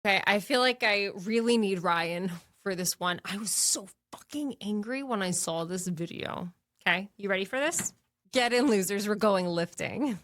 Okay, I feel like I really need Ryan for this one. I was so fucking angry when I saw this video. Okay, you ready for this? Get in, losers. We're going lifting.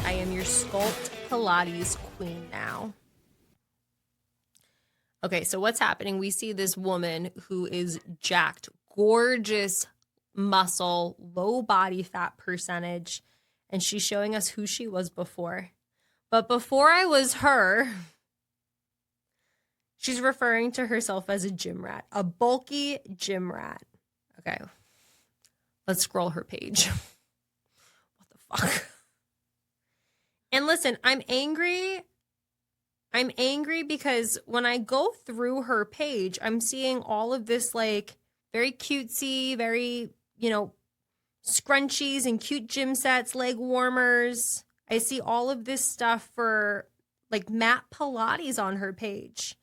I am your sculpt Pilates queen now. Okay, so what's happening? We see this woman who is jacked, gorgeous muscle, low body fat percentage, and she's showing us who she was before. But before I was her, she's referring to herself as a gym rat, a bulky gym rat. Okay, let's scroll her page. What the fuck? And listen, I'm angry. I'm angry because when I go through her page, I'm seeing all of this like very cutesy, very, scrunchies and cute gym sets, leg warmers. I see all of this stuff for like mat Pilates on her page.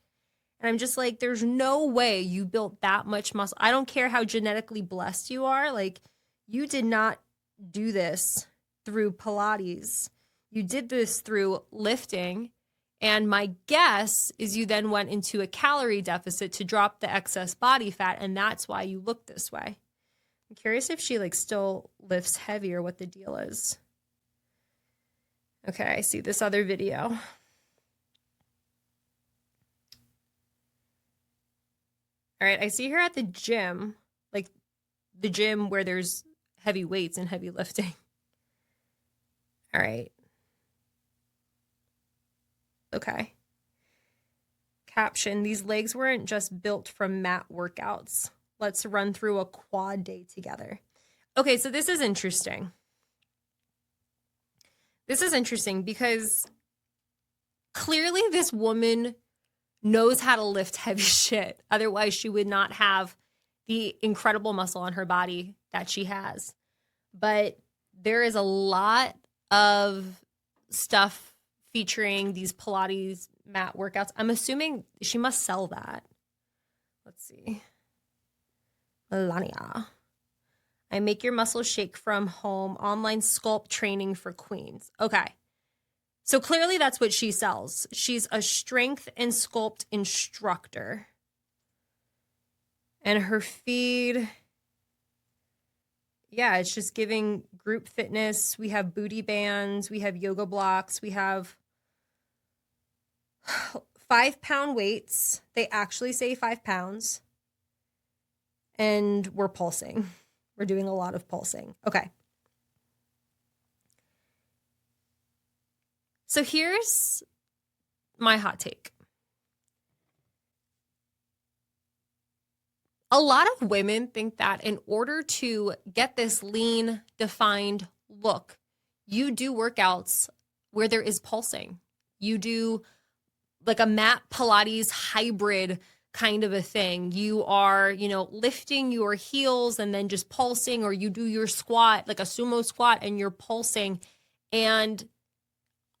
And I'm just like, there's no way you built that much muscle. I don't care how genetically blessed you are. Like, you did not do this through Pilates. You did this through lifting. And my guess is you then went into a calorie deficit to drop the excess body fat. And that's why you look this way. I'm curious if she like still lifts heavy or what the deal is. Okay, I see this other video. All right, I see her at the gym, like the gym where there's heavy weights and heavy lifting. All right. Okay. Caption, these legs weren't just built from mat workouts. Let's run through a quad day together. Okay, so this is interesting. This is interesting because clearly this woman knows how to lift heavy shit. Otherwise, she would not have the incredible muscle on her body that she has. But there is a lot of stuff featuring these Pilates mat workouts. I'm assuming she must sell that. Let's see. Melania. I make your muscles shake from home. Online sculpt training for queens. Okay. So clearly that's what she sells. She's a strength and sculpt instructor. And her feed, yeah, it's just giving group fitness. We have booty bands. We have yoga blocks. We have 5-pound weights. They actually say 5 pounds. And we're pulsing. We're doing a lot of pulsing. Okay. So here's my hot take. A lot of women think that in order to get this lean, defined look, you do workouts where there is pulsing. You do like a mat Pilates hybrid kind of a thing. You are, lifting your heels and then just pulsing, or you do your squat, like a sumo squat, and you're pulsing. And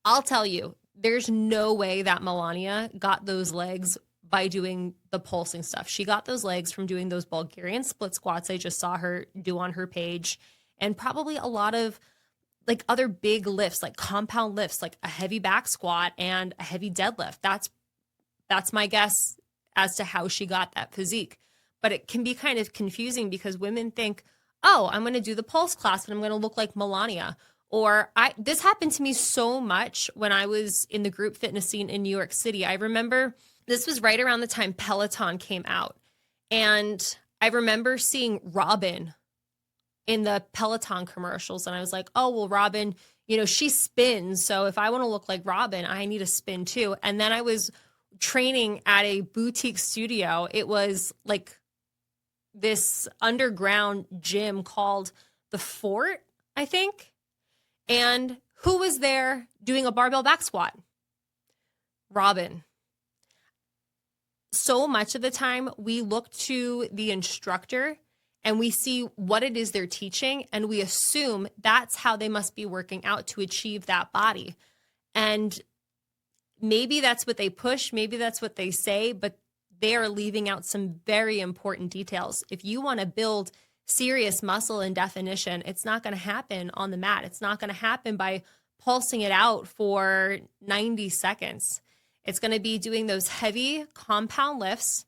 I'll tell you, there's no way that Melania got those legs by doing the pulsing stuff. She got those legs from doing those Bulgarian split squats I just saw her do on her page, and probably a lot of like other big lifts, like compound lifts, like a heavy back squat and a heavy deadlift. That's my guess as to how she got that physique. But it can be kind of confusing because women think, oh, I'm going to do the pulse class and I'm going to look like Melania. Or this happened to me so much when I was in the group fitness scene in New York City. I remember this was right around the time Peloton came out. And I remember seeing Robin in the Peloton commercials. And I was like, oh, well, Robin, she spins. So if I want to look like Robin, I need a spin too. And then I was training at a boutique studio. It was like this underground gym called the Fort, I think. And who was there doing a barbell back squat? Robin. So much of the time we look to the instructor and we see what it is they're teaching, and we assume that's how they must be working out to achieve that body. And maybe that's what they push, maybe that's what they say, but they are leaving out some very important details. If you want to build serious muscle and definition, it's not going to happen on the mat. It's not going to happen by pulsing it out for 90 seconds. It's going to be doing those heavy compound lifts.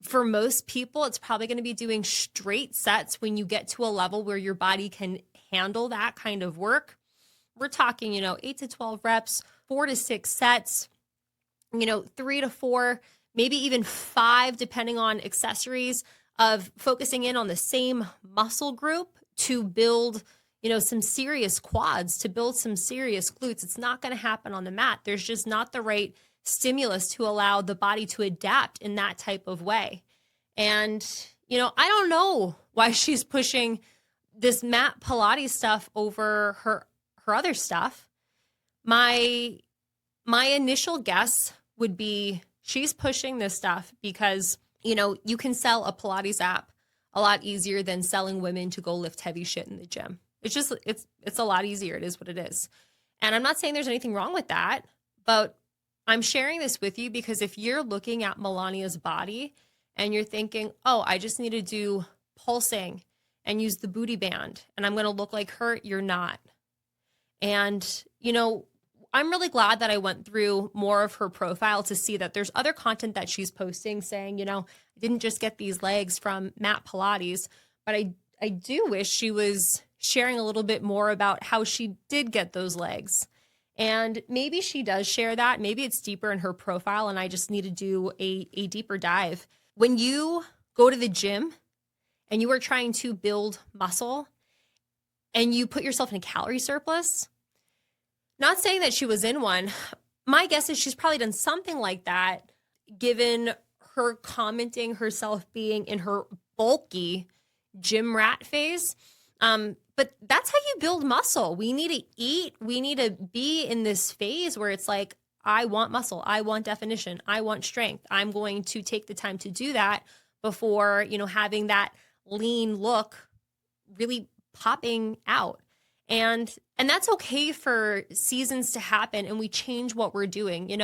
For most people, it's probably going to be doing straight sets when you get to a level where your body can handle that kind of work. We're talking, 8 to 12 reps, 4 to 6 sets, 3 to 4, maybe even 5, depending on accessories, of focusing in on the same muscle group to build, some serious quads, to build some serious glutes. It's not going to happen on the mat. There's just not the right stimulus to allow the body to adapt in that type of way. And, I don't know why she's pushing this mat Pilates stuff over her other stuff. My initial guess would be she's pushing this stuff because, you can sell a Pilates app a lot easier than selling women to go lift heavy shit in the gym. It's just, it's a lot easier. It is what it is. And I'm not saying there's anything wrong with that, but I'm sharing this with you because if you're looking at Melania's body and you're thinking, oh, I just need to do pulsing and use the booty band and I'm going to look like her, you're not. And, I'm really glad that I went through more of her profile to see that there's other content that she's posting saying, I didn't just get these legs from mat Pilates, but I do wish she was sharing a little bit more about how she did get those legs. And maybe she does share that. Maybe it's deeper in her profile and I just need to do a deeper dive. When you go to the gym and you are trying to build muscle and you put yourself in a calorie surplus, not saying that she was in one, my guess is she's probably done something like that, given her commenting herself being in her bulky gym rat phase. But that's how you build muscle. We need to eat. We need to be in this phase where it's like, I want muscle. I want definition. I want strength. I'm going to take the time to do that before, having that lean look really popping out. And that's okay for seasons to happen and we change what we're doing.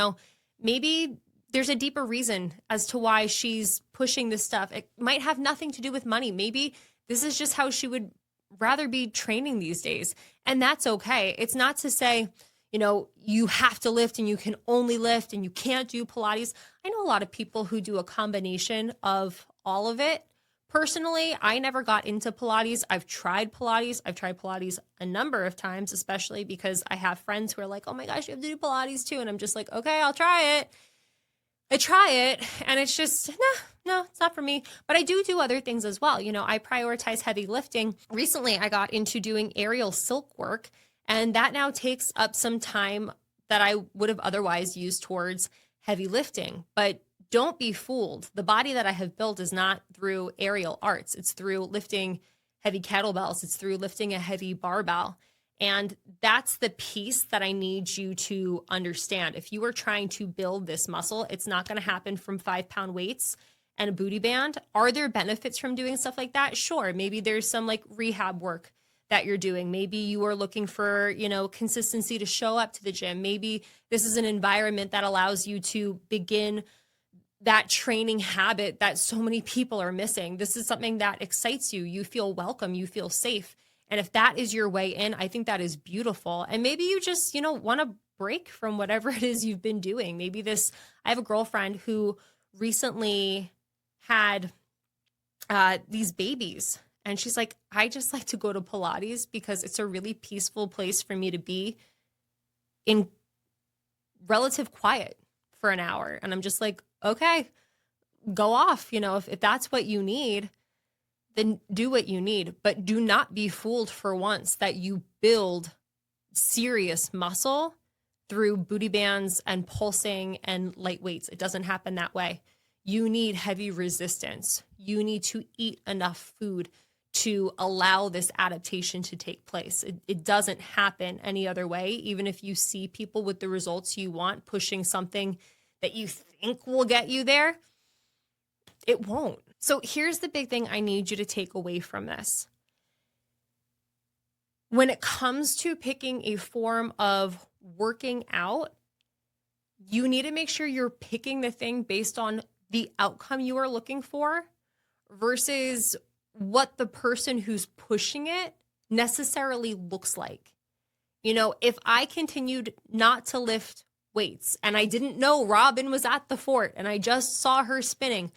Maybe there's a deeper reason as to why she's pushing this stuff. It might have nothing to do with money. Maybe this is just how she would rather be training these days. And that's okay. It's not to say, you have to lift and you can only lift and you can't do Pilates. I know a lot of people who do a combination of all of it. Personally, I never got into Pilates. I've tried Pilates. I've tried Pilates a number of times, especially because I have friends who are like, oh my gosh, you have to do Pilates too. And I'm just like, okay, I'll try it. I try it and it's just, no, it's not for me. But I do other things as well. I prioritize heavy lifting. Recently, I got into doing aerial silk work, and that now takes up some time that I would have otherwise used towards heavy lifting. But don't be fooled. The body that I have built is not through aerial arts. It's through lifting heavy kettlebells. It's through lifting a heavy barbell. And that's the piece that I need you to understand. If you are trying to build this muscle, it's not going to happen from 5-pound weights and a booty band. Are there benefits from doing stuff like that? Sure. Maybe there's some like rehab work that you're doing. Maybe you are looking for, consistency to show up to the gym. Maybe this is an environment that allows you to begin that training habit that so many people are missing. This is something that excites you. You feel welcome. You feel safe. And if that is your way in, I think that is beautiful. And maybe you just, want to break from whatever it is you've been doing. Maybe I have a girlfriend who recently had these babies. And she's like, I just like to go to Pilates because it's a really peaceful place for me to be in relative quiet for an hour. And I'm just like, okay, go off. If that's what you need, then do what you need, but do not be fooled for once that you build serious muscle through booty bands and pulsing and light weights. It doesn't happen that way. You need heavy resistance. You need to eat enough food to allow this adaptation to take place. It doesn't happen any other way. Even if you see people with the results you want pushing something that you think will get you there, it won't. So here's the big thing I need you to take away from this. When it comes to picking a form of working out, you need to make sure you're picking the thing based on the outcome you are looking for versus what the person who's pushing it necessarily looks like. You know, if I continued not to lift weights and I didn't know Robin was at the fort and I just saw her spinning,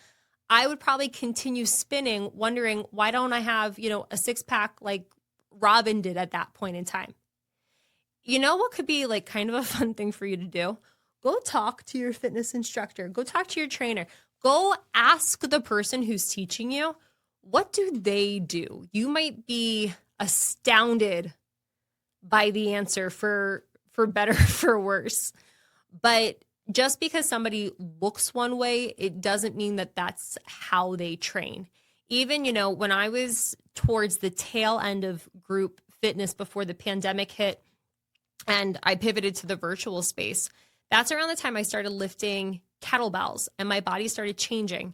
I would probably continue spinning, wondering, why don't I have, you know, a six pack like Robin did at that point in time? You know what could be like kind of a fun thing for you to do? Go talk to your fitness instructor. Go talk to your trainer. Go ask the person who's teaching you, what do they do? You might be astounded by the answer, for better or for worse. But just because somebody looks one way, it doesn't mean that that's how they train. Even, you know, when I was towards the tail end of group fitness before the pandemic hit and I pivoted to the virtual space, that's around the time I started lifting kettlebells and my body started changing.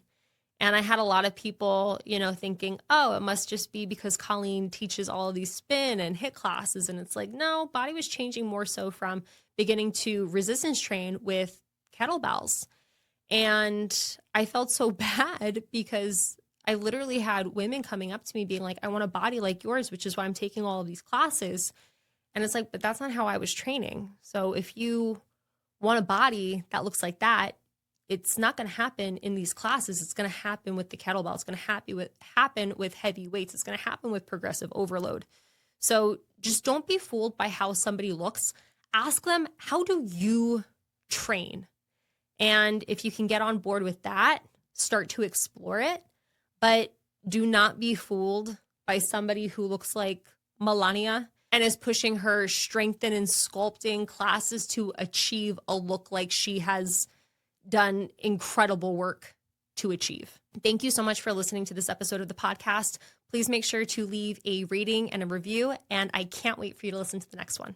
And I had a lot of people, you know, thinking, oh, it must just be because Colleen teaches all of these spin and HIIT classes. And it's like, no, body was changing more so from beginning to resistance train with kettlebells. And I felt so bad because I literally had women coming up to me being like, I want a body like yours, which is why I'm taking all of these classes. And it's like, but that's not how I was training. So if you want a body that looks like that, it's not going to happen in these classes. It's going to happen with the kettlebell. It's going to happen with heavy weights. It's going to happen with progressive overload. So just don't be fooled by how somebody looks. Ask them, how do you train? And if you can get on board with that, start to explore it. But do not be fooled by somebody who looks like Melania and is pushing her strengthen and sculpting classes to achieve a look like she has done incredible work to achieve. Thank you so much for listening to this episode of the podcast. Please make sure to leave a rating and a review, and I can't wait for you to listen to the next one.